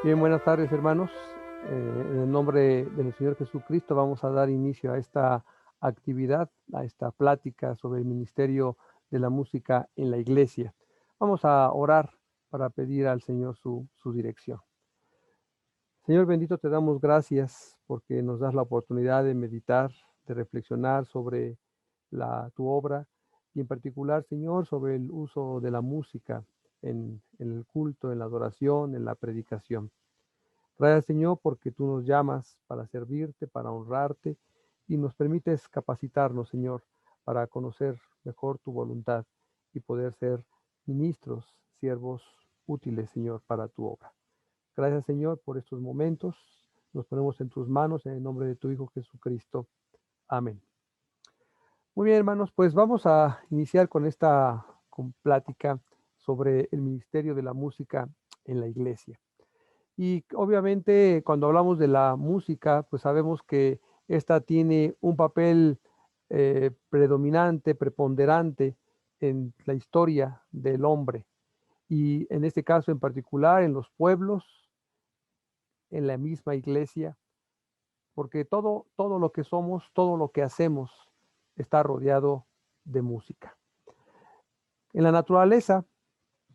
Bien, buenas tardes, hermanos. En el nombre del Señor Jesucristo vamos a dar inicio a esta actividad, a esta plática sobre el ministerio de la música en la iglesia. Vamos a orar para pedir al Señor su dirección. Señor bendito, te damos gracias porque nos das la oportunidad de meditar, de reflexionar sobre tu obra y en particular, Señor, sobre el uso de la música en el culto, en la adoración, en la predicación. Gracias, Señor, porque tú nos llamas para servirte, para honrarte y nos permites capacitarnos, Señor, para conocer mejor tu voluntad y poder ser ministros, siervos útiles, Señor, para tu obra. Gracias, Señor, por estos momentos. Nos ponemos en tus manos en el nombre de tu Hijo Jesucristo. Amén. Muy bien, hermanos, pues vamos a iniciar con esta plática sobre el ministerio de la música en la iglesia. Y obviamente cuando hablamos de la música, pues sabemos que esta tiene un papel predominante, preponderante en la historia del hombre. Y en este caso en particular en los pueblos, en la misma iglesia, porque todo lo que somos, todo lo que hacemos está rodeado de música. En la naturaleza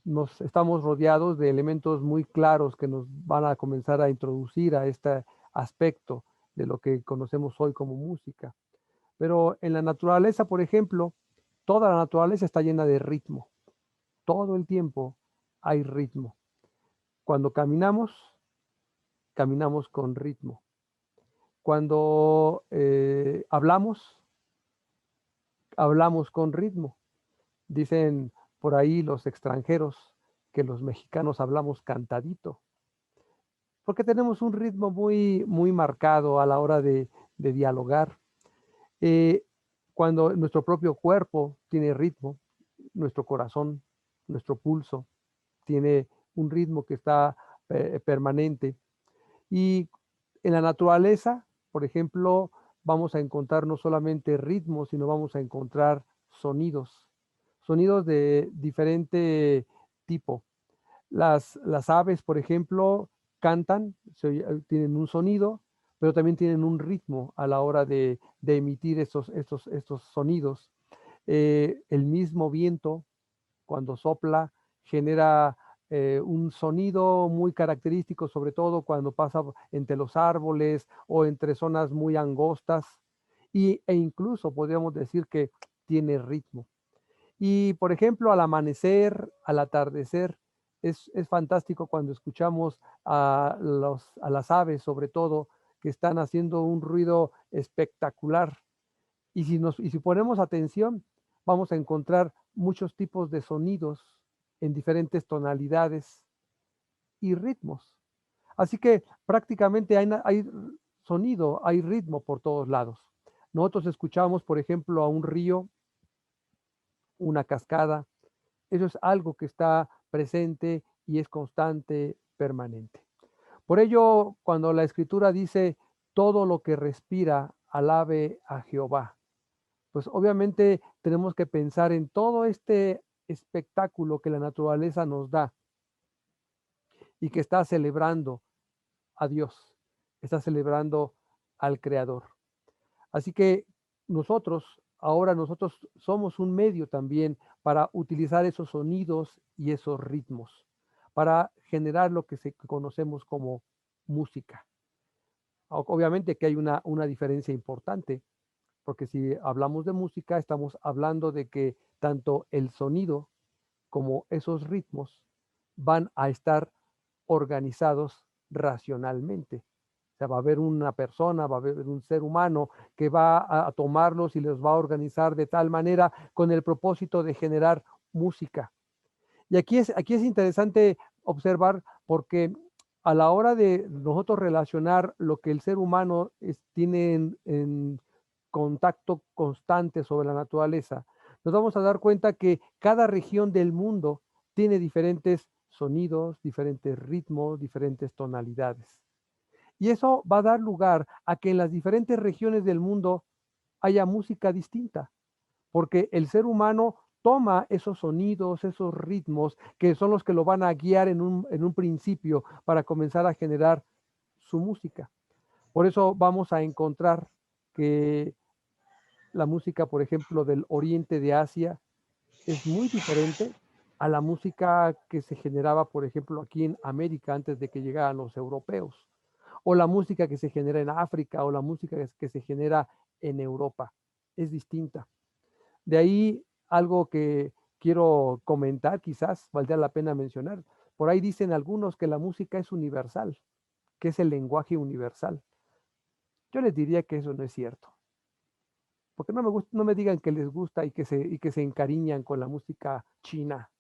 nos estamos rodeados de elementos muy claros que nos van a comenzar a introducir a este aspecto de lo que conocemos hoy como música. Pero en la naturaleza, por ejemplo, toda la naturaleza está llena de ritmo. Todo el tiempo hay ritmo. Cuando caminamos, caminamos con ritmo. Cuando hablamos, hablamos con ritmo. Dicen por ahí los extranjeros que los mexicanos hablamos cantadito, porque tenemos un ritmo muy marcado a la hora de dialogar. Eh, Cuando nuestro propio cuerpo tiene ritmo, nuestro corazón, nuestro pulso tiene un ritmo que está permanente. Y en la naturaleza, por ejemplo, vamos a encontrar no solamente ritmos, sino vamos a encontrar sonidos, sonidos de diferente tipo. Las aves, por ejemplo, cantan, tienen un sonido, pero también tienen un ritmo a la hora de emitir estos sonidos. El mismo viento, cuando sopla, genera un sonido muy característico, sobre todo cuando pasa entre los árboles o entre zonas muy angostas, e incluso podríamos decir que tiene ritmo. Y, por ejemplo, al amanecer, al atardecer, es fantástico cuando escuchamos a las aves, sobre todo, que están haciendo un ruido espectacular. Y si ponemos atención, vamos a encontrar muchos tipos de sonidos en diferentes tonalidades y ritmos. Así que prácticamente hay sonido, hay ritmo por todos lados. Nosotros escuchamos, por ejemplo, a un río, una cascada. Eso es algo que está presente y es constante, permanente. Por ello, cuando la Escritura dice, todo lo que respira, alabe a Jehová, pues obviamente tenemos que pensar en todo este espectáculo que la naturaleza nos da y que está celebrando a Dios, está celebrando al Creador. Así que nosotros somos un medio también para utilizar esos sonidos y esos ritmos, para generar lo que conocemos como música. Obviamente que hay una diferencia importante, porque si hablamos de música, estamos hablando de que tanto el sonido como esos ritmos van a estar organizados racionalmente. O sea, va a haber una persona, va a haber un ser humano que va a tomarlos y los va a organizar de tal manera con el propósito de generar música. Y aquí es interesante observar porque a la hora de nosotros relacionar lo que el ser humano tiene en contacto constante sobre la naturaleza, nos vamos a dar cuenta que cada región del mundo tiene diferentes sonidos, diferentes ritmos, diferentes tonalidades. Y eso va a dar lugar a que en las diferentes regiones del mundo haya música distinta, porque el ser humano toma esos sonidos, esos ritmos, que son los que lo van a guiar en un principio para comenzar a generar su música. Por eso vamos a encontrar que la música, por ejemplo, del oriente de Asia es muy diferente a la música que se generaba, por ejemplo, aquí en América antes de que llegaran los europeos, o la música que se genera en África, o la música que se genera en Europa. Es distinta. De ahí algo que quiero comentar, quizás valdría la pena mencionar. Por ahí dicen algunos que la música es universal, que es el lenguaje universal. Yo les diría que eso no es cierto, porque no me digan que les gusta y que se encariñan con la música china,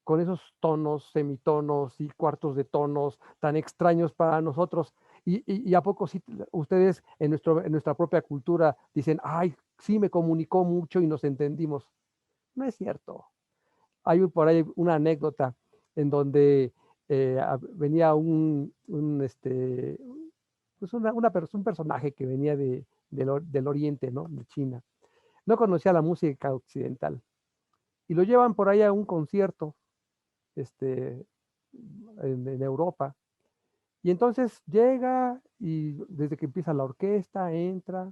con esos tonos, semitonos y cuartos de tonos tan extraños para nosotros. Y a poco sí, ustedes en nuestra propia cultura dicen, ay, sí me comunicó mucho y nos entendimos. No es cierto. Hay por ahí una anécdota en donde venía pues un personaje que venía del oriente, ¿no? De China. No conocía la música occidental. Y lo llevan por ahí a un concierto este, en Europa. Y entonces llega y desde que empieza la orquesta, entra,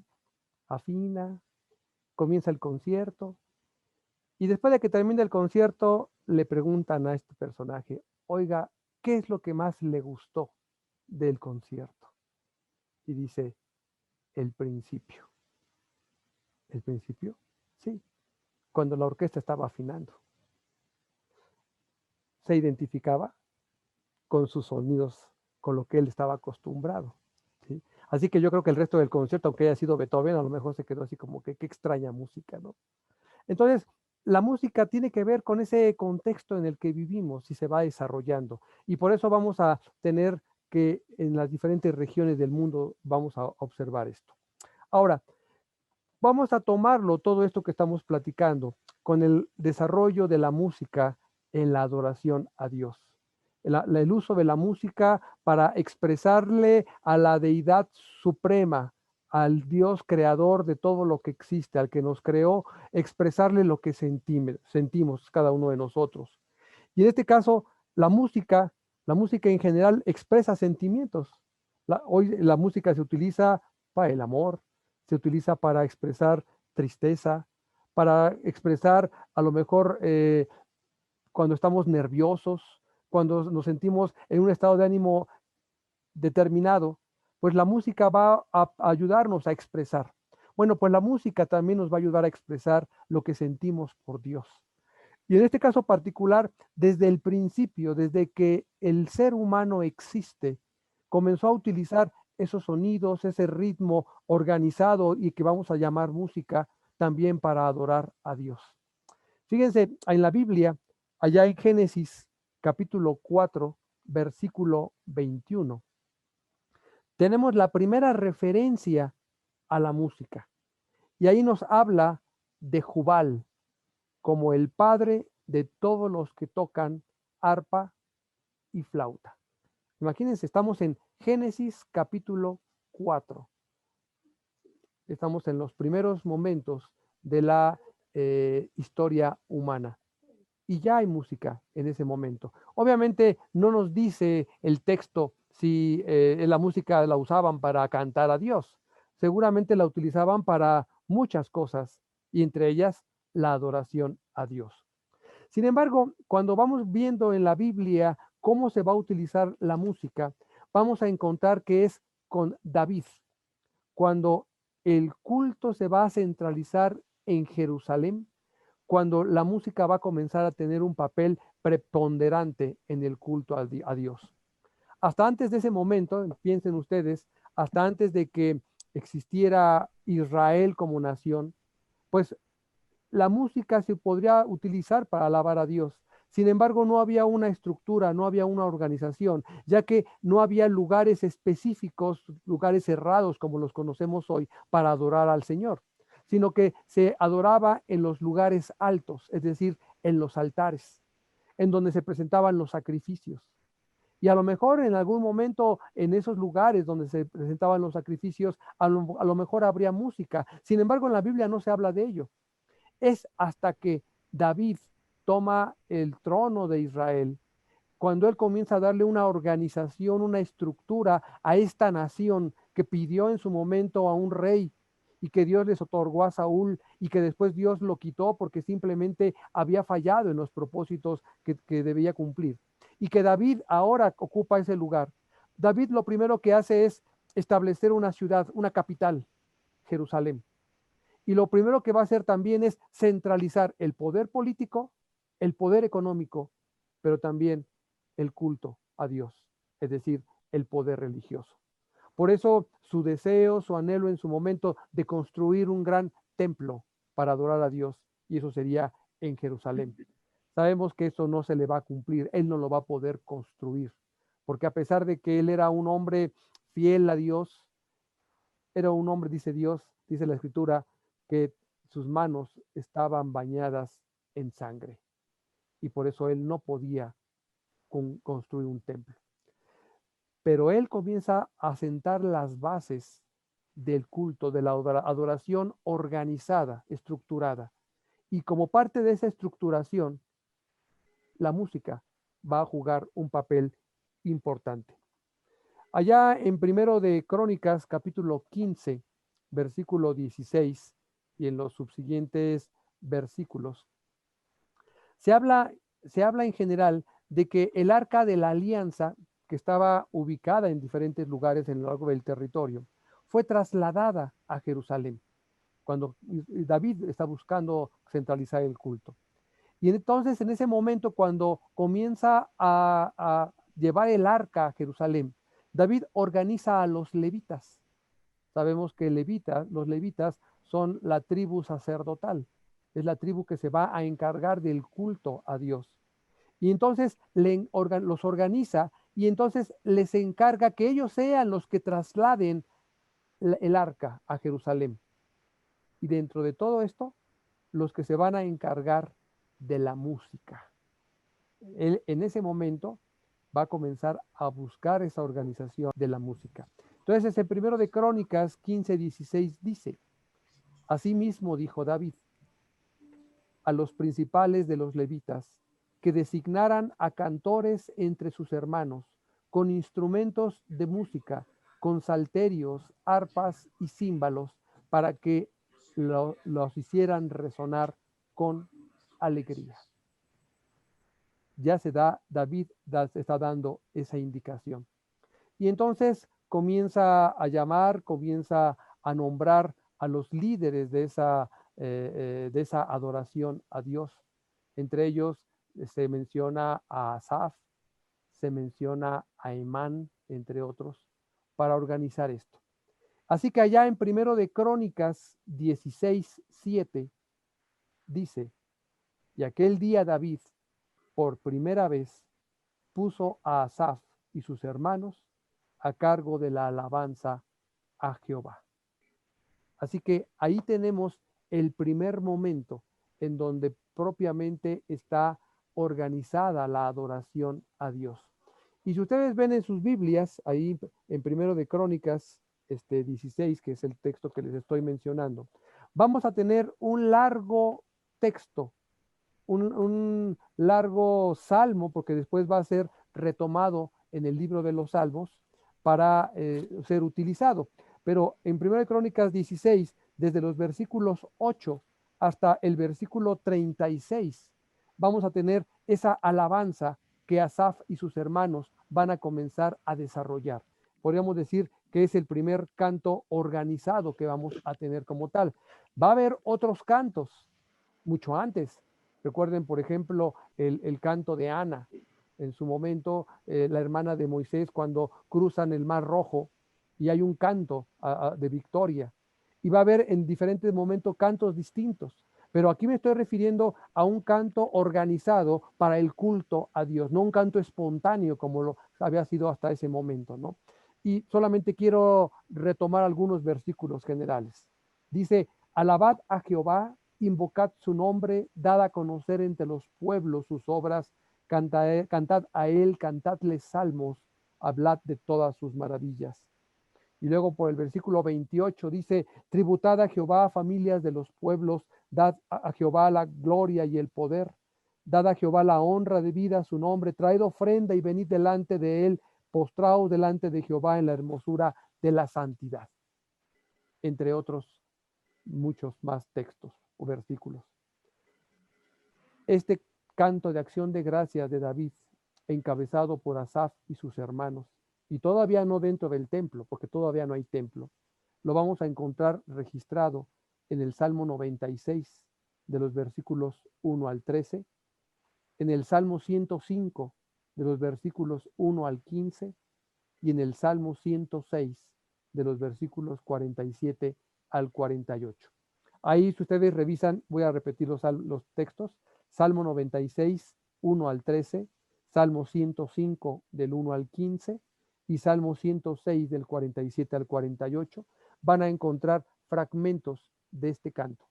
afina, comienza el concierto. Y después de que termina el concierto, le preguntan a este personaje, oiga, ¿qué es lo que más le gustó del concierto? Y dice, el principio. ¿El principio? Sí, cuando la orquesta estaba afinando. Se identificaba con sus sonidos, con lo que él estaba acostumbrado. ¿Sí? Así que yo creo que el resto del concierto, aunque haya sido Beethoven, a lo mejor se quedó así como que qué extraña música, ¿no? Entonces, la música tiene que ver con ese contexto en el que vivimos y se va desarrollando. Y por eso vamos a tener que en las diferentes regiones del mundo vamos a observar esto. Ahora, vamos a tomarlo, todo esto que estamos platicando, con el desarrollo de la música en la adoración a Dios. El uso de la música para expresarle a la deidad suprema, al Dios creador de todo lo que existe, al que nos creó, expresarle lo que sentimos cada uno de nosotros. Y en este caso, la música en general expresa sentimientos. Hoy la música se utiliza para el amor, se utiliza para expresar tristeza, para expresar a lo mejor cuando estamos nerviosos, cuando nos sentimos en un estado de ánimo determinado, pues la música va a ayudarnos a expresar. Bueno, pues la música también nos va a ayudar a expresar lo que sentimos por Dios. Y en este caso particular, desde el principio, desde que el ser humano existe, comenzó a utilizar esos sonidos, ese ritmo organizado y que vamos a llamar música también para adorar a Dios. Fíjense, en la Biblia, allá en Génesis capítulo 4, versículo 21, tenemos la primera referencia a la música. Y ahí nos habla de Jubal como el padre de todos los que tocan arpa y flauta. Imagínense, estamos en Génesis capítulo 4. Estamos en los primeros momentos de la historia humana. Y ya hay música en ese momento. Obviamente no nos dice el texto si la música la usaban para cantar a Dios. Seguramente la utilizaban para muchas cosas y entre ellas la adoración a Dios. Sin embargo, cuando vamos viendo en la Biblia cómo se va a utilizar la música, vamos a encontrar que es con David, cuando el culto se va a centralizar en Jerusalén, cuando la música va a comenzar a tener un papel preponderante en el culto a Dios. Hasta antes de ese momento, piensen ustedes, hasta antes de que existiera Israel como nación, pues la música se podría utilizar para alabar a Dios. Sin embargo, no había una estructura, no había una organización, ya que no había lugares específicos, lugares cerrados como los conocemos hoy, para adorar al Señor, sino que se adoraba en los lugares altos, es decir, en los altares, en donde se presentaban los sacrificios. Y a lo mejor en algún momento en esos lugares donde se presentaban los sacrificios, a lo mejor habría música. Sin embargo, en la Biblia no se habla de ello. Es hasta que David toma el trono de Israel, cuando él comienza a darle una organización, una estructura a esta nación que pidió en su momento a un rey y que Dios les otorgó a Saúl y que después Dios lo quitó porque simplemente había fallado en los propósitos que debía cumplir. Y que David ahora ocupa ese lugar. David lo primero que hace es establecer una ciudad, una capital, Jerusalén. Y lo primero que va a hacer también es centralizar el poder político, el poder económico, pero también el culto a Dios, es decir, el poder religioso. Por eso su deseo, su anhelo en su momento de construir un gran templo para adorar a Dios, y eso sería en Jerusalén. Sabemos que eso no se le va a cumplir, él no lo va a poder construir, porque a pesar de que él era un hombre fiel a Dios, era un hombre, dice Dios, dice la escritura, que sus manos estaban bañadas en sangre y por eso él no podía construir un templo. Pero él comienza a sentar las bases del culto, de la adoración organizada, estructurada. Y como parte de esa estructuración, la música va a jugar un papel importante. Allá en Primero de Crónicas, capítulo 15, versículo 16, y en los subsiguientes versículos, se habla, se habla en general de que el arca de la alianza, que estaba ubicada en diferentes lugares en lo largo del territorio, fue trasladada a Jerusalén, cuando David está buscando centralizar el culto. Y entonces en ese momento, cuando comienza a llevar el arca a Jerusalén, David organiza a los levitas. Sabemos que los levitas son la tribu sacerdotal, es la tribu que se va a encargar del culto a Dios. Y entonces los organiza y entonces les encarga que ellos sean los que trasladen el arca a Jerusalén. Y dentro de todo esto, los que se van a encargar de la música. Él en ese momento va a comenzar a buscar esa organización de la música. Entonces, en Primero de Crónicas 15:16 dice, asimismo dijo David a los principales de los levitas que designaran a cantores entre sus hermanos, con instrumentos de música, con salterios, arpas y címbalos, para que los hicieran resonar con alegría. Ya David está dando esa indicación. Y entonces comienza a llamar, comienza a nombrar a los líderes de esa adoración a Dios. Entre ellos se menciona a Asaf, se menciona a Emán, entre otros, para organizar esto. Así que allá en Primero de Crónicas 16:7 dice, y aquel día David por primera vez puso a Asaf y sus hermanos a cargo de la alabanza a Jehová. Así que ahí tenemos el primer momento en donde propiamente está organizada la adoración a Dios. Y si ustedes ven en sus Biblias, ahí en Primero de Crónicas 16, que es el texto que les estoy mencionando, vamos a tener un largo texto, un largo salmo, porque después va a ser retomado en el libro de los salmos para ser utilizado. Pero en 1 Crónicas 16, desde los versículos 8 hasta el versículo 36, vamos a tener esa alabanza que Asaf y sus hermanos van a comenzar a desarrollar. Podríamos decir que es el primer canto organizado que vamos a tener como tal. Va a haber otros cantos mucho antes. Recuerden, por ejemplo, el canto de Ana, en su momento, la hermana de Moisés, cuando cruzan el Mar Rojo y hay un canto de victoria. Y va a haber en diferentes momentos cantos distintos. Pero aquí me estoy refiriendo a un canto organizado para el culto a Dios, no un canto espontáneo como lo había sido hasta ese momento, ¿no? Y solamente quiero retomar algunos versículos generales. Dice, alabad a Jehová, invocad su nombre, dad a conocer entre los pueblos sus obras, cantad a él, cantadle salmos, hablad de todas sus maravillas. Y luego por el versículo 28 dice, tributad a Jehová, familias de los pueblos, dad a Jehová la gloria y el poder, dad a Jehová la honra debida a su nombre, traed ofrenda y venid delante de él, postraos delante de Jehová en la hermosura de la santidad. Entre otros muchos más textos o versículos. Este canto de acción de gracias de David, encabezado por Asaf y sus hermanos, y todavía no dentro del templo, porque todavía no hay templo, lo vamos a encontrar registrado en el Salmo 96, de los versículos 1 al 13, en el Salmo 105, de los versículos 1 al 15, y en el Salmo 106, de los versículos 47 al 48. Ahí, si ustedes revisan, voy a repetir los textos: Salmo 96, 1 al 13, Salmo 105, del 1 al 15, y Salmo 106, del 47 al 48, van a encontrar fragmentos de este canto,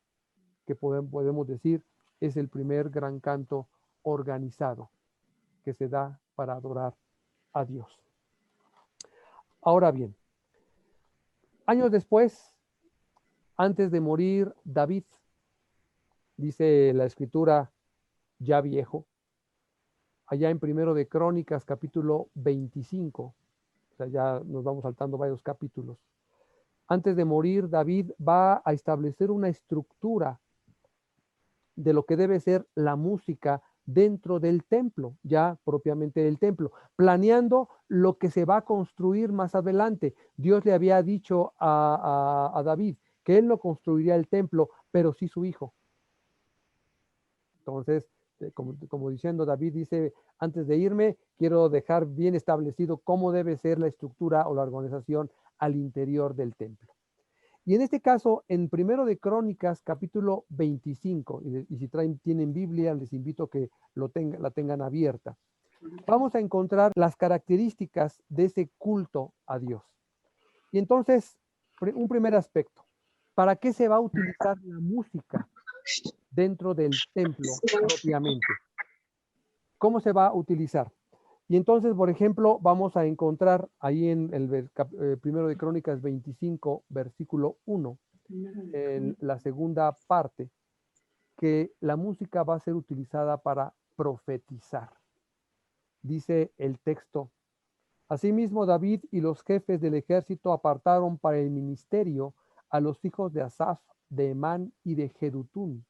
que podemos decir es el primer gran canto organizado que se da para adorar a Dios. Ahora bien, años después, antes de morir David, dice la escritura, ya viejo, allá en Primero de Crónicas, capítulo 25, o sea, ya nos vamos saltando varios capítulos. Antes de morir, David va a establecer una estructura de lo que debe ser la música dentro del templo, ya propiamente del templo, planeando lo que se va a construir más adelante. Dios le había dicho a David que él no construiría el templo, pero sí su hijo. Entonces, como diciendo, David dice, antes de irme, quiero dejar bien establecido cómo debe ser la estructura o la organización al interior del templo. Y en este caso, en Primero de Crónicas, capítulo 25, y si tienen Biblia, les invito a que la tengan abierta, vamos a encontrar las características de ese culto a Dios. Y entonces, un primer aspecto, ¿para qué se va a utilizar la música dentro del templo propiamente? ¿Cómo se va a utilizar? Y entonces, por ejemplo, vamos a encontrar ahí en el Primero de Crónicas 25, versículo 1, en la segunda parte, que la música va a ser utilizada para profetizar. Dice el texto: asimismo, David y los jefes del ejército apartaron para el ministerio a los hijos de Asaf, de Emán y de Jedutún,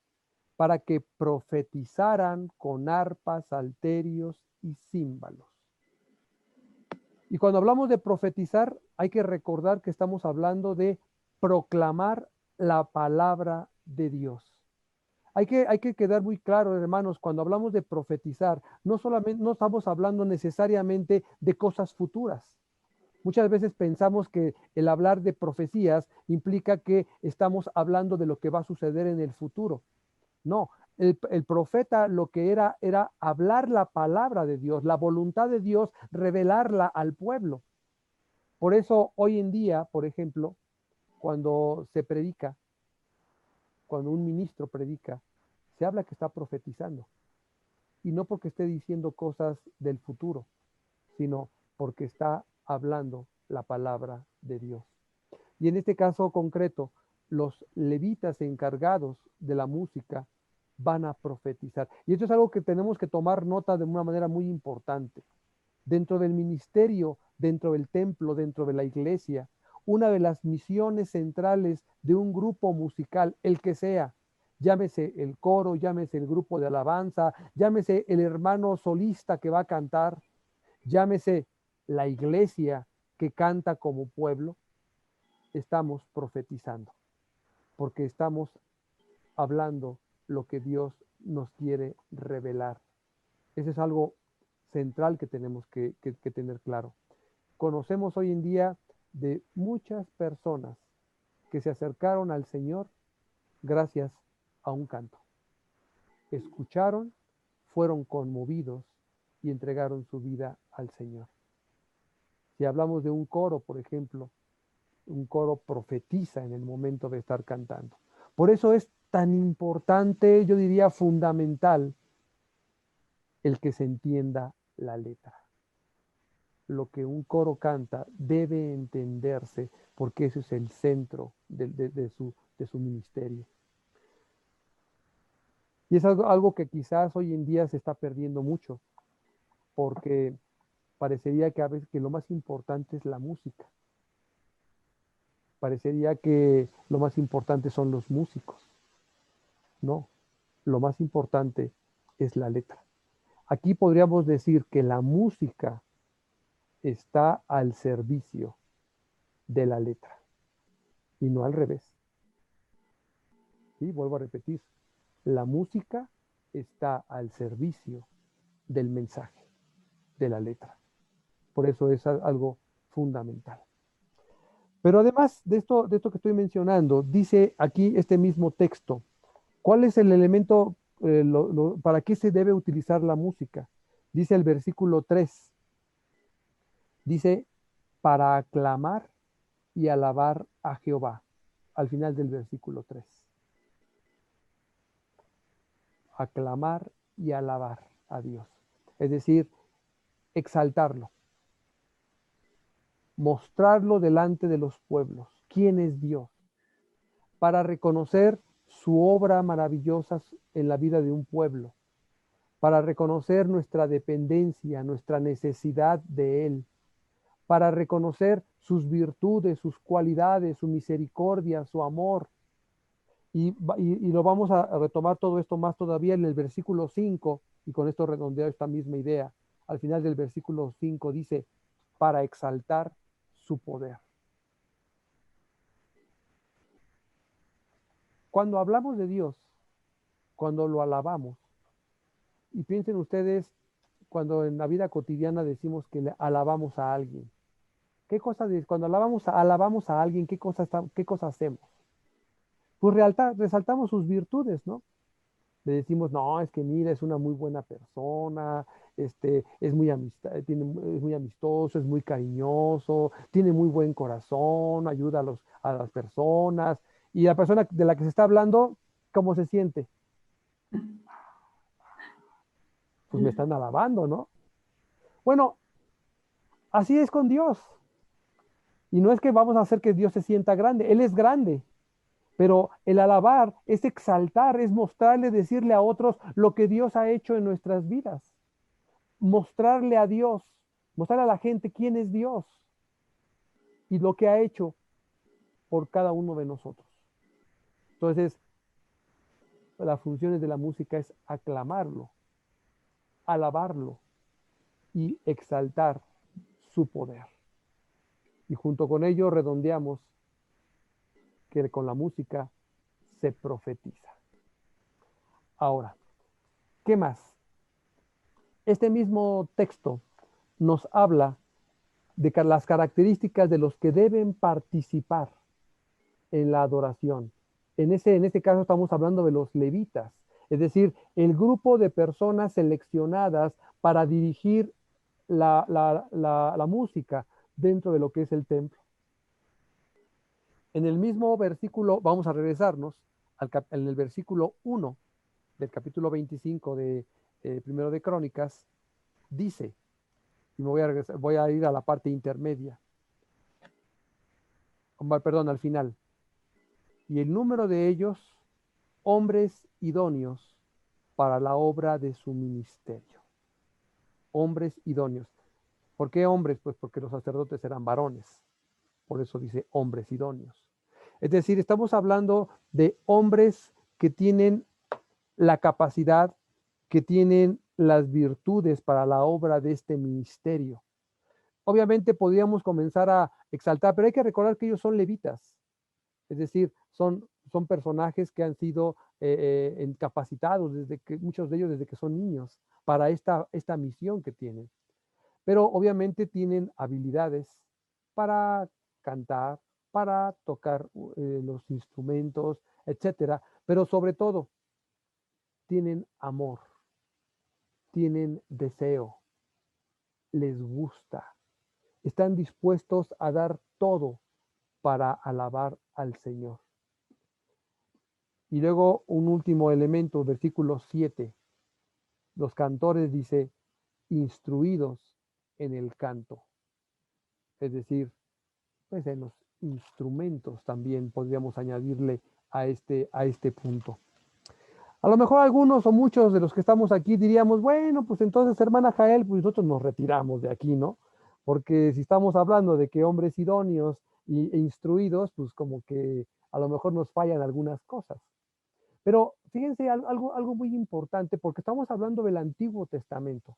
para que profetizaran con arpas, salterios y címbalos. Y cuando hablamos de profetizar, hay que recordar que estamos hablando de proclamar la palabra de Dios. Hay que quedar muy claro, hermanos, cuando hablamos de profetizar, no estamos hablando necesariamente de cosas futuras. Muchas veces pensamos que el hablar de profecías implica que estamos hablando de lo que va a suceder en el futuro. No, el profeta lo que era hablar la palabra de Dios, la voluntad de Dios, revelarla al pueblo. Por eso hoy en día, por ejemplo, cuando se predica, cuando un ministro predica, se habla que está profetizando. Y no porque esté diciendo cosas del futuro, sino porque está hablando la palabra de Dios. Y en este caso concreto, los levitas encargados de la música van a profetizar. Y esto es algo que tenemos que tomar nota de una manera muy importante. Dentro del ministerio, dentro del templo, dentro de la iglesia, una de las misiones centrales de un grupo musical, el que sea, llámese el coro, llámese el grupo de alabanza, llámese el hermano solista que va a cantar, llámese la iglesia que canta como pueblo, estamos profetizando, porque estamos hablando lo que Dios nos quiere revelar. Eso es algo central que tenemos que tener claro. Conocemos hoy en día de muchas personas que se acercaron al Señor gracias a un canto. Escucharon, fueron conmovidos y entregaron su vida al Señor. Si hablamos de un coro, por ejemplo, un coro profetiza en el momento de estar cantando. Por eso es tan importante, yo diría fundamental, el que se entienda la letra. lo que un coro canta debe entenderse, porque ese es el centro de su ministerio. Y es algo que quizás hoy en día se está perdiendo mucho, porque parecería que a veces que lo más importante es la música. Parecería que lo más importante son los músicos. No, lo más importante es la letra. Aquí podríamos decir que la música está al servicio de la letra y no al revés. ¿Sí? Vuelvo a repetir, la música está al servicio del mensaje, de la letra. Por eso es algo fundamental. Pero además de esto que estoy mencionando, dice aquí este mismo texto, ¿cuál es el elemento, para qué se debe utilizar la música? Dice el versículo 3, dice, para aclamar y alabar a Jehová, al final del versículo 3. Aclamar y alabar a Dios. Es decir, exaltarlo, mostrarlo delante de los pueblos. ¿Quién es Dios? Para reconocer su obra maravillosa en la vida de un pueblo, para reconocer nuestra dependencia, nuestra necesidad de Él, para reconocer sus virtudes, sus cualidades, su misericordia, su amor. Y lo vamos a retomar todo esto más todavía en el versículo 5, y con esto redondeo esta misma idea. Al final del versículo 5 dice, para exaltar su poder. Cuando hablamos de Dios, cuando lo alabamos, y piensen ustedes, cuando en la vida cotidiana decimos que le alabamos a alguien, ¿qué cosa cuando alabamos a alguien, qué cosa hacemos? Pues resaltamos sus virtudes, ¿no? Le decimos, no, es que mira, es una muy buena persona, es es muy amistoso, es muy cariñoso, tiene muy buen corazón, ayuda a las personas. Y la persona de la que se está hablando, ¿cómo se siente? Pues me están alabando, ¿no? Bueno, así es con Dios. Y no es que vamos a hacer que Dios se sienta grande, Él es grande. Pero el alabar es exaltar, es mostrarle, decirle a otros lo que Dios ha hecho en nuestras vidas. Mostrarle a Dios, mostrarle a la gente quién es Dios y lo que ha hecho por cada uno de nosotros. Entonces, las funciones de la música es aclamarlo, alabarlo y exaltar su poder. Y junto con ello redondeamos que con la música se profetiza. Ahora, ¿qué más? Este mismo texto nos habla de las características de los que deben participar en la adoración. En este caso estamos hablando de los levitas, es decir, el grupo de personas seleccionadas para dirigir la música dentro de lo que es el templo. En el mismo versículo, vamos a regresarnos en el versículo 1 del capítulo 25 de Primero de Crónicas, dice, y voy a ir a la parte intermedia, perdón, al final. Y el número de ellos, hombres idóneos para la obra de su ministerio. Hombres idóneos. ¿Por qué hombres? Pues porque los sacerdotes eran varones. Por eso dice hombres idóneos. Es decir, estamos hablando de hombres que tienen la capacidad, que tienen las virtudes para la obra de este ministerio. Obviamente podríamos comenzar a exaltar, pero hay que recordar que ellos son levitas. Es decir, son personajes que han sido capacitados muchos de ellos desde que son niños para esta misión que tienen. Pero obviamente tienen habilidades para cantar, para tocar los instrumentos, etcétera. Pero sobre todo, tienen amor, tienen deseo, les gusta, están dispuestos a dar todo para alabar al Señor. Y luego un último elemento, versículo 7. Los cantores dice, instruidos en el canto. es decir, pues en los instrumentos también podríamos añadirle a este punto. A lo mejor algunos o muchos de los que estamos aquí diríamos, bueno, pues entonces, hermana Jael, pues nosotros nos retiramos de aquí, ¿no? Porque si estamos hablando de que hombres idóneos e instruidos, pues como que a lo mejor nos fallan algunas cosas. Pero fíjense algo muy importante, porque estamos hablando del Antiguo Testamento.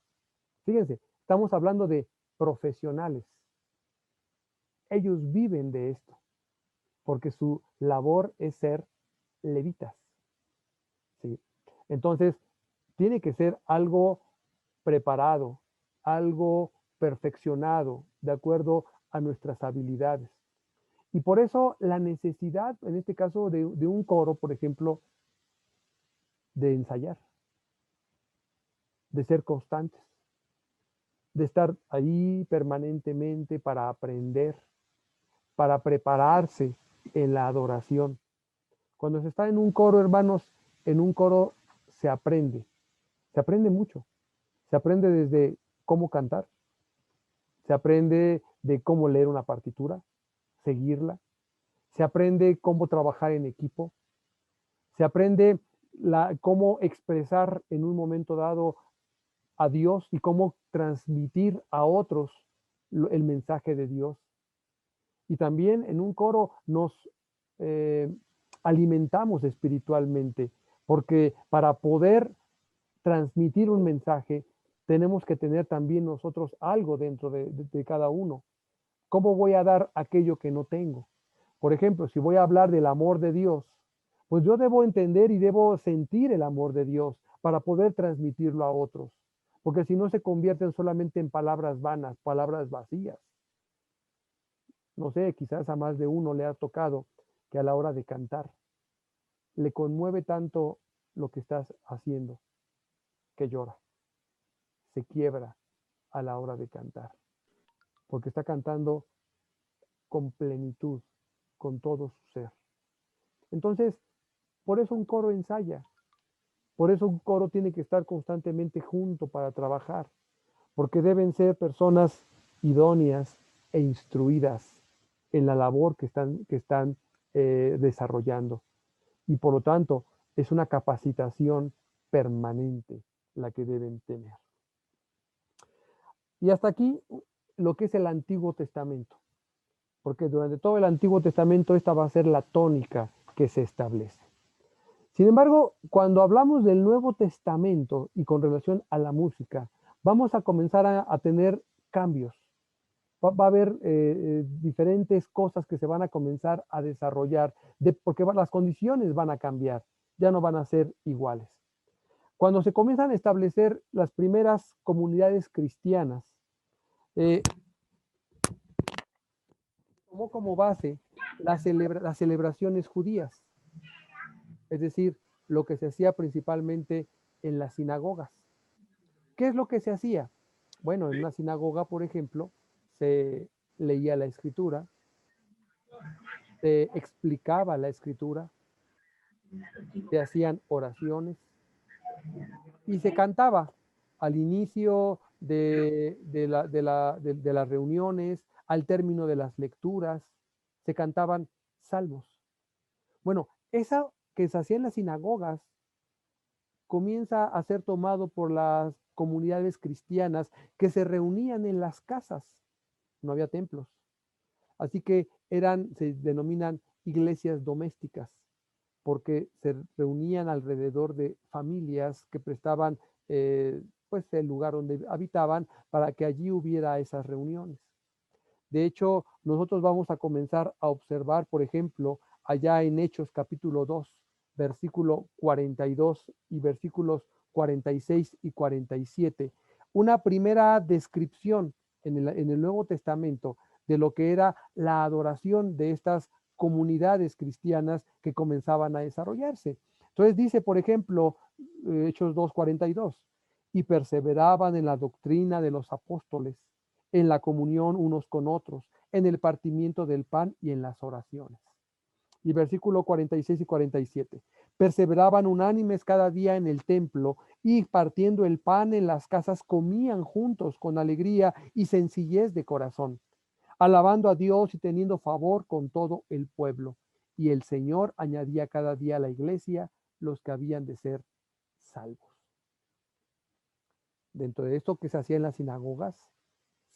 Fíjense, estamos hablando de profesionales. Ellos viven de esto, porque su labor es ser levitas. ¿Sí? Entonces, tiene que ser algo preparado, algo perfeccionado, de acuerdo a nuestras habilidades. Y por eso la necesidad, en este caso, de un coro, por ejemplo, de ensayar, de ser constantes, de estar ahí permanentemente para aprender, para prepararse en la adoración. Cuando se está en un coro, hermanos, en un coro se aprende mucho. Se aprende desde cómo cantar, se aprende de cómo leer una partitura, seguirla, se aprende cómo trabajar en equipo, se aprende cómo expresar en un momento dado a Dios y cómo transmitir a otros el mensaje de Dios. Y también en un coro nos eh, alimentamos espiritualmente, porque para poder transmitir un mensaje tenemos que tener también nosotros algo dentro de cada uno. ¿Cómo voy a dar aquello que no tengo? Por ejemplo, si voy a hablar del amor de Dios, pues yo debo entender y debo sentir el amor de Dios para poder transmitirlo a otros, porque si no se convierten solamente en palabras vanas, palabras vacías. No sé, quizás a más de uno le ha tocado que a la hora de cantar le conmueve tanto lo que estás haciendo que llora, se quiebra a la hora de cantar, porque está cantando con plenitud, con todo su ser. Entonces, por eso un coro ensaya, por eso un coro tiene que estar constantemente junto para trabajar, porque deben ser personas idóneas e instruidas en la labor que están desarrollando. Y por lo tanto, es una capacitación permanente la que deben tener. Y hasta aquí lo que es el Antiguo Testamento, porque durante todo el Antiguo Testamento esta va a ser la tónica que se establece. Sin embargo, cuando hablamos del Nuevo Testamento y con relación a la música, vamos a comenzar a tener cambios. Va a haber diferentes cosas que se van a comenzar a desarrollar, porque las condiciones van a cambiar, ya no van a ser iguales. Cuando se comienzan a establecer las primeras comunidades cristianas, tomó como base las celebraciones judías, es decir, lo que se hacía principalmente en las sinagogas. ¿Qué es lo que se hacía? Bueno, en una sinagoga, por ejemplo, se leía la escritura, se explicaba la escritura, se hacían oraciones y se cantaba al inicio de las reuniones, al término de las lecturas, se cantaban salmos. Bueno, eso que se hacía en las sinagogas comienza a ser tomado por las comunidades cristianas que se reunían en las casas. No había templos. Así que se denominan iglesias domésticas, porque se reunían alrededor de familias que prestaban pues el lugar donde habitaban para que allí hubiera esas reuniones. De hecho, nosotros vamos a comenzar a observar, por ejemplo, allá en Hechos capítulo 2, versículo 42 y versículos 46 y 47, una primera descripción en el Nuevo Testamento de lo que era la adoración de estas comunidades cristianas que comenzaban a desarrollarse. Entonces dice, por ejemplo, Hechos 2:42, y perseveraban en la doctrina de los apóstoles, en la comunión unos con otros, en el partimiento del pan y en las oraciones. Y versículo 46 y 47. Perseveraban unánimes cada día en el templo y partiendo el pan en las casas comían juntos con alegría y sencillez de corazón, alabando a Dios y teniendo favor con todo el pueblo. Y el Señor añadía cada día a la iglesia los que habían de ser salvos. Dentro de esto que se hacía en las sinagogas,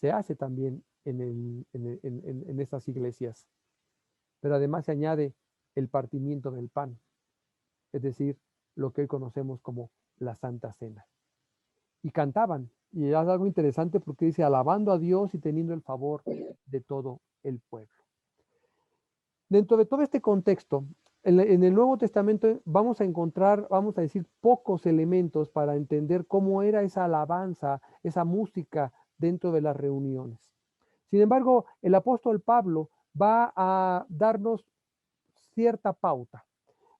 se hace también en estas iglesias. Pero además se añade el partimiento del pan, es decir, lo que hoy conocemos como la Santa Cena. Y cantaban, y es algo interesante porque dice, alabando a Dios y teniendo el favor de todo el pueblo. Dentro de todo este contexto, en el Nuevo Testamento vamos a encontrar, vamos a decir, pocos elementos para entender cómo era esa alabanza, esa música dentro de las reuniones. Sin embargo, el apóstol Pablo va a darnos cierta pauta.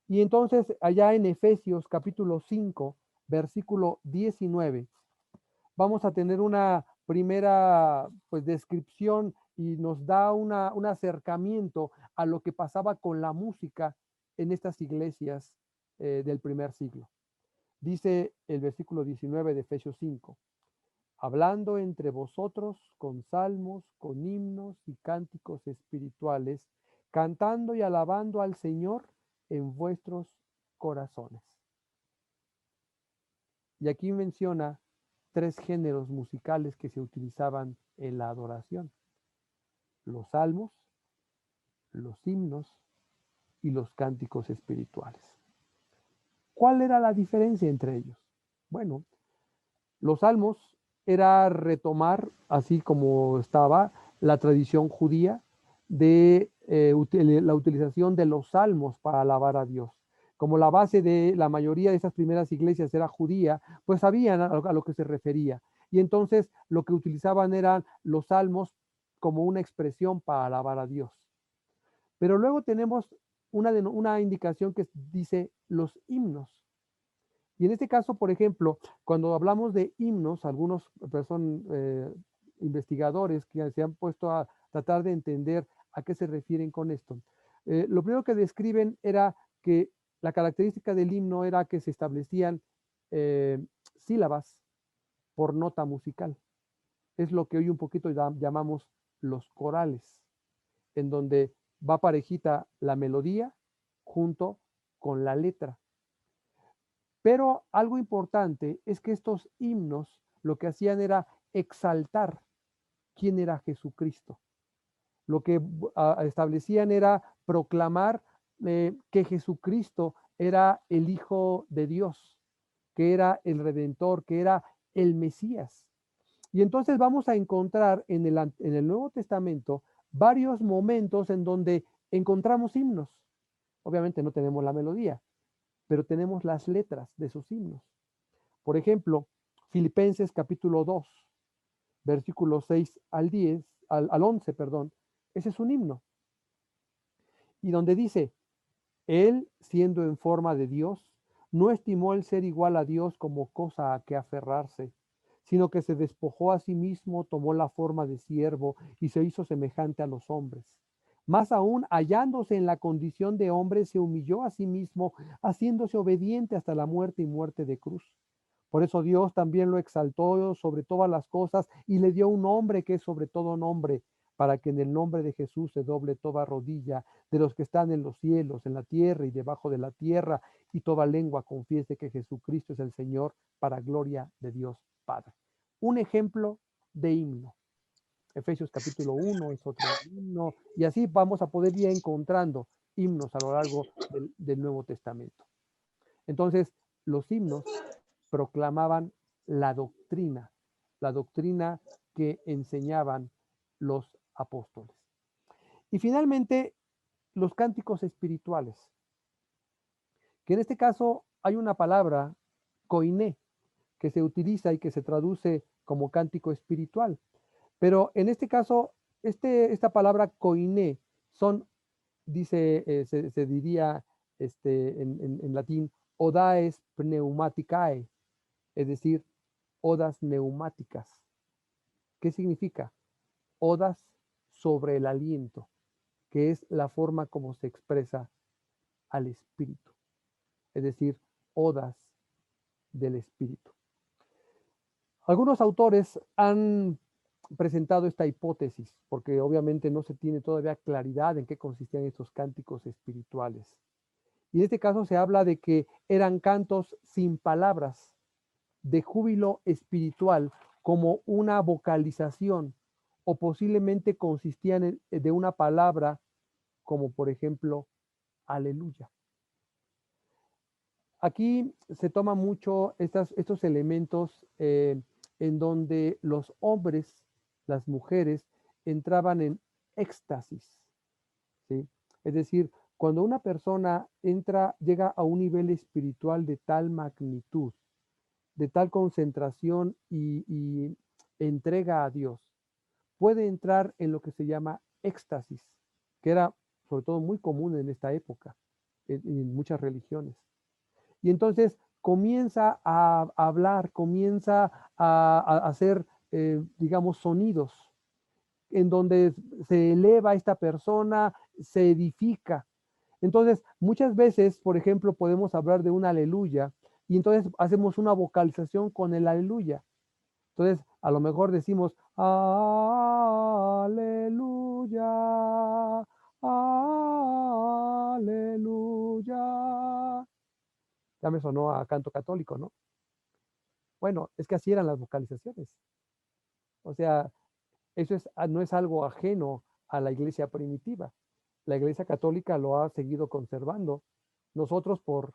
Y entonces, allá en Efesios capítulo 5, versículo 19, vamos a tener una primera pues, descripción y nos da un acercamiento a lo que pasaba con la música en estas iglesias del primer siglo. Dice el versículo 19 de Efesios 5, hablando entre vosotros con salmos, con himnos y cánticos espirituales, cantando y alabando al Señor en vuestros corazones. Y aquí menciona 3 géneros musicales que se utilizaban en la adoración: los salmos, los himnos y los cánticos espirituales. ¿Cuál era la diferencia entre ellos? Bueno, los salmos era retomar, así como estaba la tradición judía, de la utilización de los salmos para alabar a Dios. Como la base de la mayoría de esas primeras iglesias era judía, pues sabían a lo que se refería. Y entonces lo que utilizaban eran los salmos como una expresión para alabar a Dios. Pero luego tenemos una indicación que dice los himnos. Y en este caso, por ejemplo, cuando hablamos de himnos, algunos son investigadores que se han puesto a tratar de entender a qué se refieren con esto. Lo primero que describen era que la característica del himno era que se establecían sílabas por nota musical. Es lo que hoy un poquito llamamos los corales, en donde va parejita la melodía junto con la letra. Pero algo importante es que estos himnos lo que hacían era exaltar quién era Jesucristo. Lo que establecían era proclamar que Jesucristo era el Hijo de Dios, que era el Redentor, que era el Mesías. Y entonces vamos a encontrar en el Nuevo Testamento varios momentos en donde encontramos himnos. Obviamente no tenemos la melodía, pero tenemos las letras de esos himnos. Por ejemplo, Filipenses capítulo 2, versículos 6 al 10, al 11, perdón, ese es un himno. Y donde dice, él, siendo en forma de Dios, no estimó el ser igual a Dios como cosa a que aferrarse, sino que se despojó a sí mismo, tomó la forma de siervo y se hizo semejante a los hombres. Más aún, hallándose en la condición de hombre, se humilló a sí mismo, haciéndose obediente hasta la muerte y muerte de cruz. Por eso Dios también lo exaltó sobre todas las cosas y le dio un nombre que es sobre todo nombre, para que en el nombre de Jesús se doble toda rodilla de los que están en los cielos, en la tierra y debajo de la tierra, y toda lengua confiese que Jesucristo es el Señor, para gloria de Dios Padre. Un ejemplo de himno. Efesios capítulo 1 es otro himno, y así vamos a poder ir encontrando himnos a lo largo del Nuevo Testamento. Entonces, los himnos proclamaban la doctrina que enseñaban los apóstoles. Y finalmente, los cánticos espirituales, que en este caso hay una palabra, koiné, que se utiliza y que se traduce como cántico espiritual. Pero en este caso, esta palabra koiné son, dice, se diría en latín, odaes pneumaticae, es decir, odas neumáticas. ¿Qué significa? Odas sobre el aliento, que es la forma como se expresa al espíritu, es decir, odas del espíritu. Algunos autores han presentado esta hipótesis, porque obviamente no se tiene todavía claridad en qué consistían estos cánticos espirituales. Y en este caso se habla de que eran cantos sin palabras, de júbilo espiritual, como una vocalización, o posiblemente consistían de una palabra, como por ejemplo, aleluya. Aquí se toma mucho estos elementos en donde los hombres, las mujeres, entraban en éxtasis, ¿sí? Es decir, cuando una persona llega a un nivel espiritual de tal magnitud, de tal concentración y entrega a Dios, puede entrar en lo que se llama éxtasis, que era sobre todo muy común en esta época, en muchas religiones. Y entonces comienza a hablar, comienza a hacer, digamos, sonidos en donde se eleva esta persona, se edifica. Entonces, muchas veces, por ejemplo, podemos hablar de un aleluya y entonces hacemos una vocalización con el aleluya. Entonces, a lo mejor decimos, aleluya, aleluya. Ya me sonó a canto católico, ¿no? Bueno, es que así eran las vocalizaciones. O sea, no es algo ajeno a la iglesia primitiva. La iglesia católica lo ha seguido conservando. Nosotros, por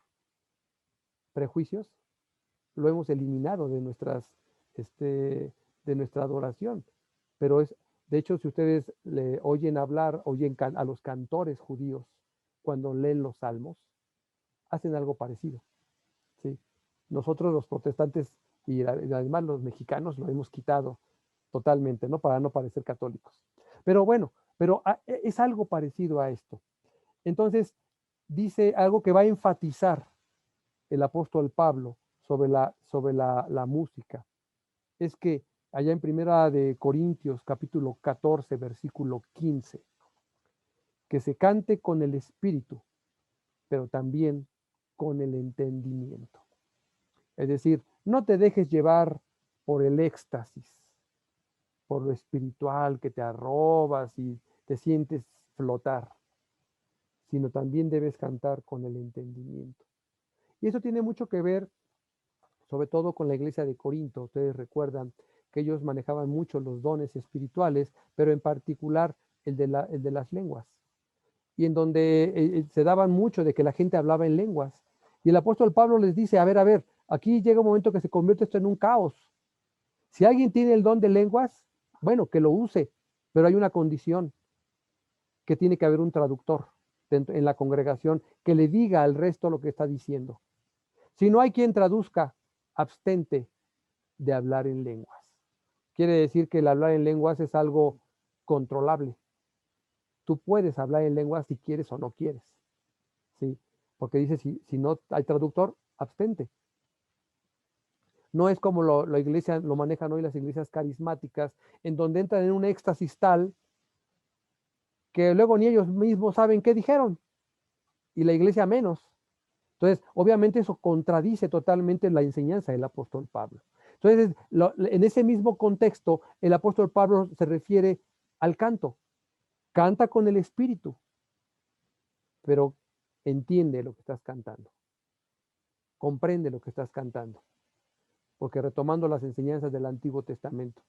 prejuicios, lo hemos eliminado de nuestra adoración. Pero de hecho, si ustedes le oyen hablar, a los cantores judíos cuando leen los salmos, hacen algo parecido, ¿sí? Nosotros los protestantes y además los mexicanos lo hemos quitado totalmente, ¿no? Para no parecer católicos. Pero bueno, es algo parecido a esto. Entonces, dice algo que va a enfatizar el apóstol Pablo sobre la música. Es que allá en Primera de Corintios, capítulo 14, versículo 15, que se cante con el espíritu, pero también con el entendimiento. Es decir, no te dejes llevar por el éxtasis, por lo espiritual que te arrobas y te sientes flotar, sino también debes cantar con el entendimiento. Y eso tiene mucho que ver, sobre todo con la iglesia de Corinto. Ustedes recuerdan que ellos manejaban mucho los dones espirituales, pero en particular el de las lenguas. Y en donde se daban mucho de que la gente hablaba en lenguas. Y el apóstol Pablo les dice, a ver, aquí llega un momento que se convierte esto en un caos. Si alguien tiene el don de lenguas, bueno, que lo use, pero hay una condición, que tiene que haber un traductor en la congregación que le diga al resto lo que está diciendo. Si no hay quien traduzca, abstente de hablar en lenguas. Quiere decir que el hablar en lenguas es algo controlable. Tú puedes hablar en lenguas si quieres o no quieres, ¿sí? Porque dice, si no hay traductor, abstente. No es como la iglesia lo manejan hoy las iglesias carismáticas, en donde entran en un éxtasis tal que luego ni ellos mismos saben qué dijeron, y la iglesia menos. Entonces, obviamente eso contradice totalmente la enseñanza del apóstol Pablo. Entonces, en ese mismo contexto, el apóstol Pablo se refiere al canto. Canta con el espíritu, pero entiende lo que estás cantando. Comprende lo que estás cantando. Porque retomando las enseñanzas del Antiguo Testamento,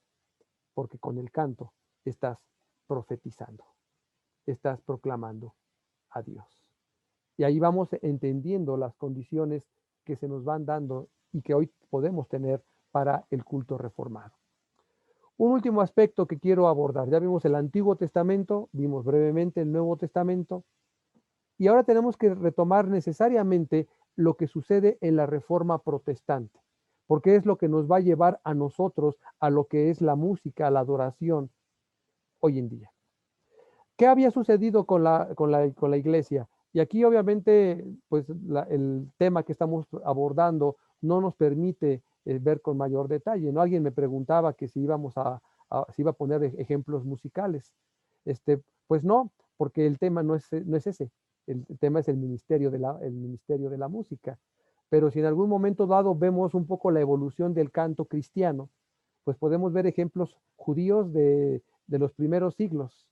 porque con el canto estás profetizando, estás proclamando a Dios. Y ahí vamos entendiendo las condiciones que se nos van dando y que hoy podemos tener para el culto reformado. Un último aspecto que quiero abordar. Ya vimos el Antiguo Testamento, vimos brevemente el Nuevo Testamento, y ahora tenemos que retomar necesariamente lo que sucede en la Reforma Protestante, porque es lo que nos va a llevar a nosotros a lo que es la música, la adoración hoy en día. ¿Qué había sucedido con la iglesia? Y aquí obviamente pues el tema que estamos abordando no nos permite ver con mayor detalle, ¿no? Alguien me preguntaba que si si iba a poner ejemplos musicales. Pues no, porque el tema no es ese. El tema es el ministerio de la música. Pero si en algún momento dado vemos un poco la evolución del canto cristiano, pues podemos ver ejemplos judíos de los primeros siglos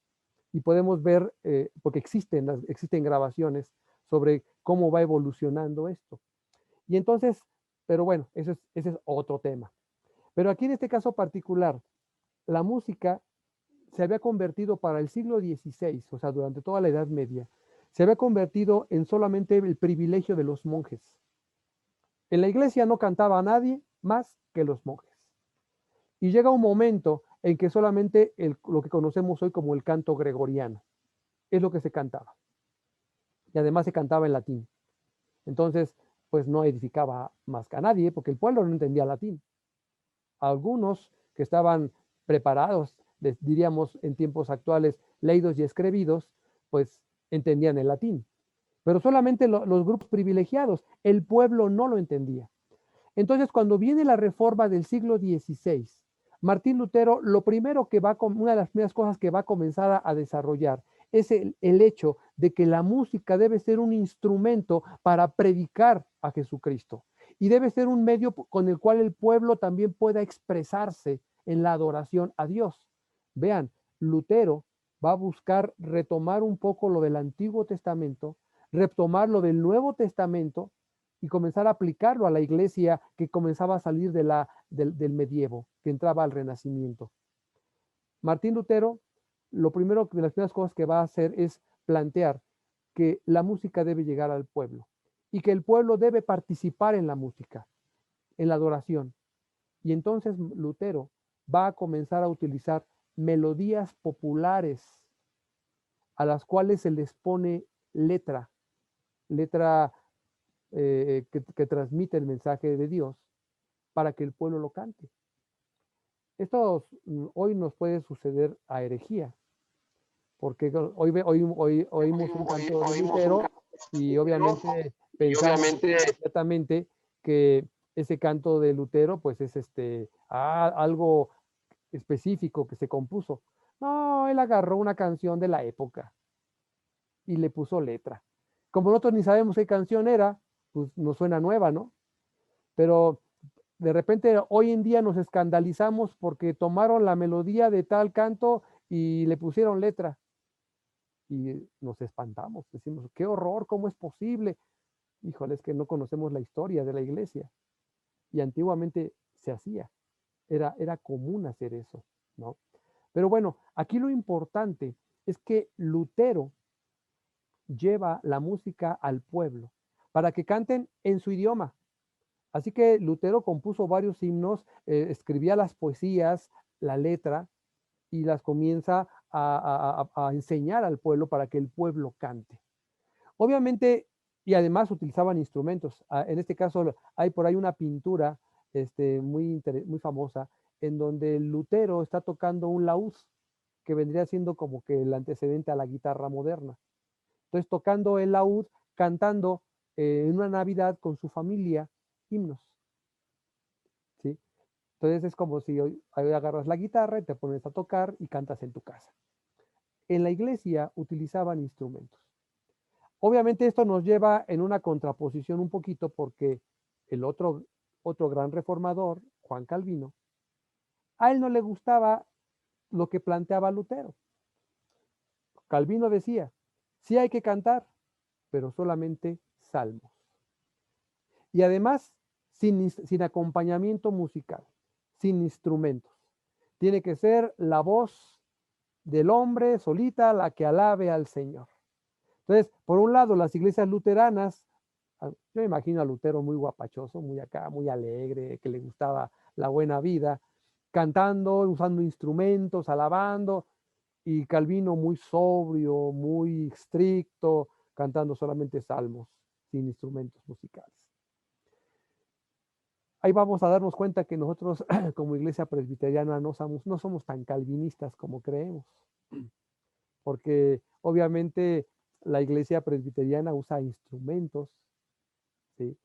y podemos ver, porque existen grabaciones sobre cómo va evolucionando esto. Y entonces, pero bueno, ese es otro tema. Pero aquí en este caso particular, la música se había convertido para el siglo XVI, o sea, durante toda la Edad Media, se había convertido en solamente el privilegio de los monjes. En la iglesia no cantaba a nadie más que los monjes. Y llega un momento en que solamente lo que conocemos hoy como el canto gregoriano es lo que se cantaba. Y además se cantaba en latín. Entonces, pues no edificaba más que a nadie porque el pueblo no entendía latín. Algunos que estaban preparados, diríamos en tiempos actuales, leídos y escribidos, pues entendían el latín. Pero solamente los grupos privilegiados, el pueblo no lo entendía. Entonces, cuando viene la reforma del siglo XVI, Martín Lutero, una de las primeras cosas que va a comenzar a desarrollar es el hecho de que la música debe ser un instrumento para predicar a Jesucristo y debe ser un medio con el cual el pueblo también pueda expresarse en la adoración a Dios. Vean, Lutero va a buscar retomar un poco lo del Antiguo Testamento, retomar lo del Nuevo Testamento y comenzar a aplicarlo a la iglesia que comenzaba a salir del medievo, que entraba al Renacimiento. Martín Lutero, de las primeras cosas que va a hacer es plantear que la música debe llegar al pueblo y que el pueblo debe participar en la música, en la adoración. Y entonces Lutero va a comenzar a utilizar melodías populares a las cuales se les pone letra que transmite el mensaje de Dios para que el pueblo lo cante. Esto hoy nos puede suceder a herejía, porque oímos un canto de Lutero y obviamente pensamos inmediatamente que ese canto de Lutero pues es algo específico que se compuso. No, él agarró una canción de la época y le puso letra. Como nosotros ni sabemos qué canción era, pues nos suena nueva, ¿no? Pero de repente hoy en día nos escandalizamos porque tomaron la melodía de tal canto y le pusieron letra. Y nos espantamos, decimos, qué horror, ¿cómo es posible? Híjole, es que no conocemos la historia de la iglesia. Y antiguamente se hacía, era común hacer eso, ¿no? Pero bueno, aquí lo importante es que Lutero lleva la música al pueblo para que canten en su idioma. Así que Lutero compuso varios himnos, escribía las poesías, la letra, y las comienza a enseñar al pueblo para que el pueblo cante. Obviamente, y además utilizaban instrumentos. En este caso, hay por ahí una pintura muy famosa en donde Lutero está tocando un laúd, que vendría siendo como que el antecedente a la guitarra moderna. Entonces, tocando el laúd, cantando en una Navidad con su familia himnos. ¿Sí? Entonces es como si hoy agarras la guitarra y te pones a tocar y cantas en tu casa. En la iglesia utilizaban instrumentos. Obviamente esto nos lleva en una contraposición un poquito porque el otro gran reformador, Juan Calvino, a él no le gustaba lo que planteaba Lutero. Calvino decía, sí hay que cantar, pero solamente salmos. Y además, sin acompañamiento musical, sin instrumentos. Tiene que ser la voz del hombre solita la que alabe al Señor. Entonces, por un lado, las iglesias luteranas, yo imagino a Lutero muy guapachoso, muy acá, muy alegre, que le gustaba la buena vida, cantando, usando instrumentos, alabando, y Calvino muy sobrio, muy estricto, cantando solamente salmos, sin instrumentos musicales. Ahí vamos a darnos cuenta que nosotros como iglesia presbiteriana no somos tan calvinistas como creemos, porque obviamente la iglesia presbiteriana usa instrumentos, ¿sí?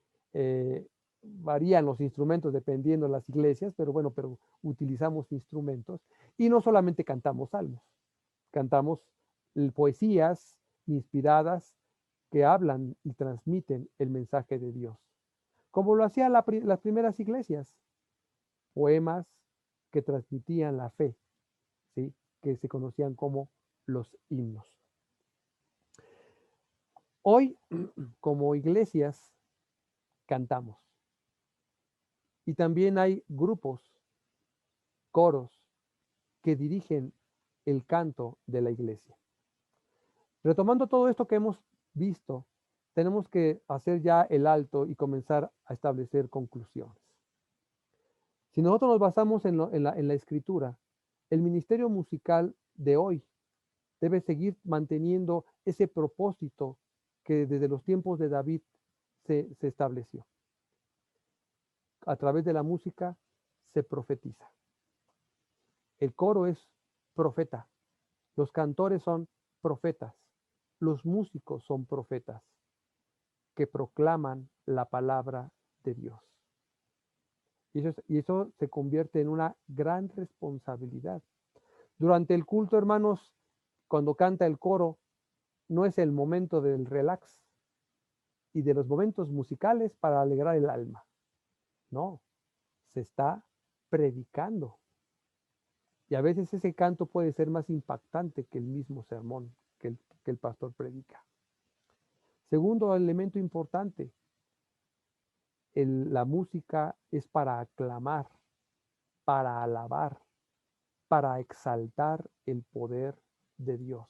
Varían los instrumentos dependiendo de las iglesias, pero utilizamos instrumentos y no solamente cantamos salmos, cantamos poesías inspiradas que hablan y transmiten el mensaje de Dios, como lo hacían las primeras iglesias, poemas, que transmitían la fe, ¿sí? Que se conocían como los himnos. Hoy, como iglesias, cantamos. Y también hay grupos, coros, que dirigen el canto de la iglesia. Retomando todo esto que hemos visto, tenemos que hacer ya el alto y comenzar a establecer conclusiones. Si nosotros nos basamos en la escritura, el ministerio musical de hoy debe seguir manteniendo ese propósito que desde los tiempos de David se estableció. A través de la música se profetiza. El coro es profeta, los cantores son profetas, los músicos son profetas que proclaman la palabra de Dios. Y eso se convierte en una gran responsabilidad. Durante el culto, hermanos, cuando canta el coro, no es el momento del relax y de los momentos musicales para alegrar el alma. No, se está predicando. Y a veces ese canto puede ser más impactante que el mismo sermón que el pastor predica. Segundo elemento importante, la música es para aclamar, para alabar, para exaltar el poder de Dios,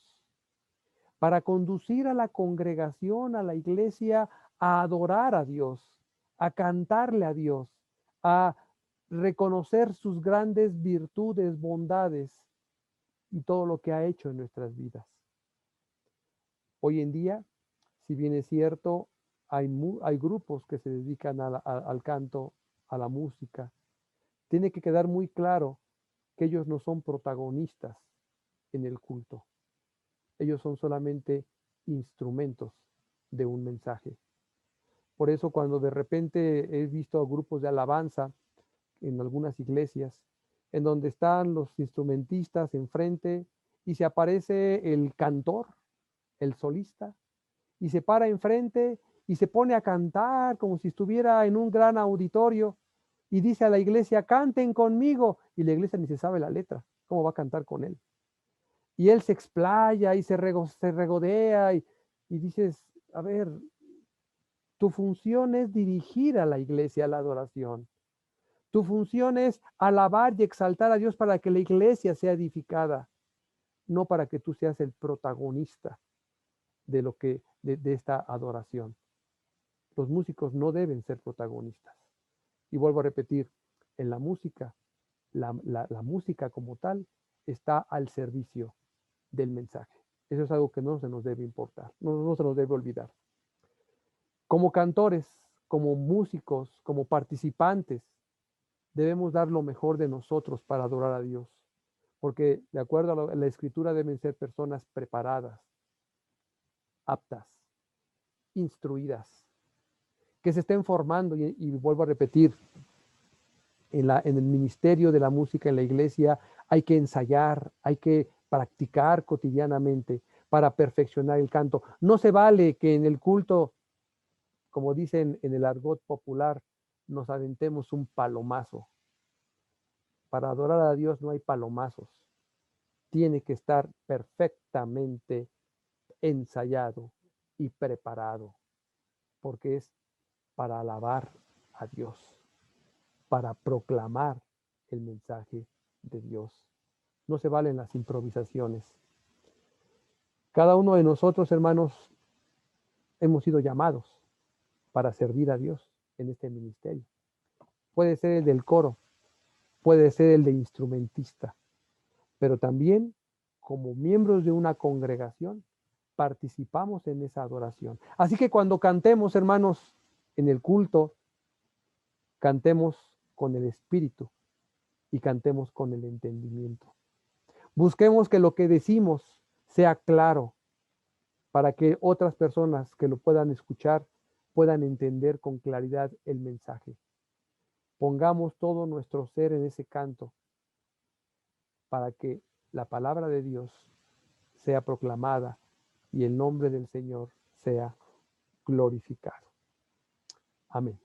para conducir a la congregación, a la iglesia, a adorar a Dios, a cantarle a Dios, a reconocer sus grandes virtudes, bondades y todo lo que ha hecho en nuestras vidas. Hoy en día, si bien es cierto, hay grupos que se dedican al canto, a la música. Tiene que quedar muy claro que ellos no son protagonistas en el culto. Ellos son solamente instrumentos de un mensaje. Por eso cuando de repente he visto grupos de alabanza en algunas iglesias, en donde están los instrumentistas enfrente y se aparece el cantor, el solista, y se para enfrente y se pone a cantar como si estuviera en un gran auditorio y dice a la iglesia, canten conmigo, y la iglesia ni se sabe la letra, ¿cómo va a cantar con él? Y él se explaya y se regodea y dices, a ver, tu función es dirigir a la iglesia a la adoración. Tu función es alabar y exaltar a Dios para que la iglesia sea edificada, no para que tú seas el protagonista de esta adoración. Los músicos no deben ser protagonistas. Y vuelvo a repetir, en la música, la música como tal está al servicio del mensaje. Eso es algo que no se nos debe importar, no se nos debe olvidar. Como cantores, como músicos, como participantes, debemos dar lo mejor de nosotros para adorar a Dios. Porque de acuerdo a la escritura deben ser personas preparadas, aptas, instruidas, que se estén formando y vuelvo a repetir, en el ministerio de la música en la iglesia hay que ensayar, hay que practicar cotidianamente para perfeccionar el canto. No se vale que en el culto, como dicen en el argot popular, nos aventemos un palomazo. Para adorar a Dios no hay palomazos. Tiene que estar perfectamente ensayado y preparado, porque es para alabar a Dios, para proclamar el mensaje de Dios. No se valen las improvisaciones. Cada uno de nosotros, hermanos, hemos sido llamados para servir a Dios en este ministerio. Puede ser el del coro, puede ser el de instrumentista, pero también como miembros de una congregación participamos en esa adoración. Así que cuando cantemos, hermanos, en el culto, cantemos con el espíritu y cantemos con el entendimiento. Busquemos que lo que decimos sea claro para que otras personas que lo puedan escuchar puedan entender con claridad el mensaje. Pongamos todo nuestro ser en ese canto para que la palabra de Dios sea proclamada y el nombre del Señor sea glorificado. Amén.